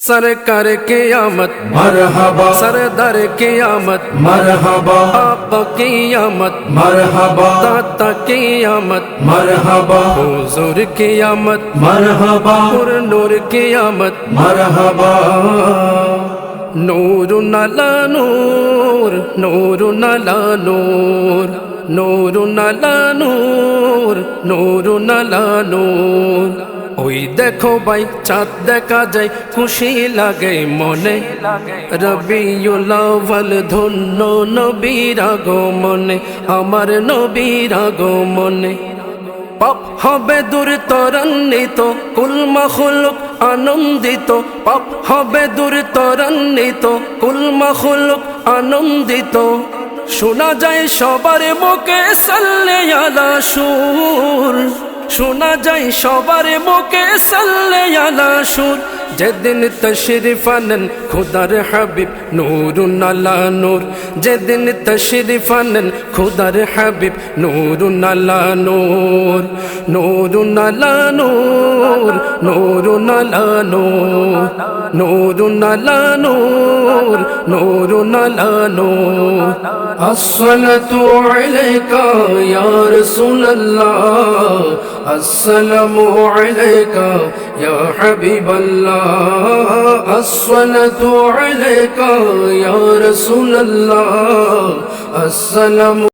सरकार क़यामत मरहबा, सरदार क़यामत मरहबा, आका क़यामत मरहबा, दाता क़यामत मरहबा, हुजूर क़यामत मरहबा, और नूर क़यामत मरहबा, नूर अला नूर नूर अला नूर नूर अला नूर नूर अला नूर। ওই দেখো ভাই চাঁদ দেখা যায় খুশি লাগে মনে রবিউল আউয়াল ধন্য নবীর আগমনে আমার নবীর আগমনে পাপ হবে দূর ত্বরান্বিত কুল মাখলুক আনন্দিত পাপ হবে দূর ত্বরান্বিত কুল মাখলুক আনন্দিত শোনা যায় সবার মুখে সাল্লে আলা সুর শোনা যায় সবার মুখে সাল্লে আলা সুর যেদিন তশরিফ আনেন খুদার হাবিব নূরুন আলা নূর যেদিন তশরিফ আনেন খুদার হাবিব নূরুন আলা নূর নূরুন আলা নূর নূরুন আলা নূর নূরুন আলা নূর নূরুন আলা নূর। আসসালাতু আলাইকা ইয়া রাসূলুল্লাহ, আসসালামু আলাইকা ইয়া হাবিবাল্লাহ, আসসালাতু আলাইকা ইয়া রাসূলুল্লাহ, আসসালামু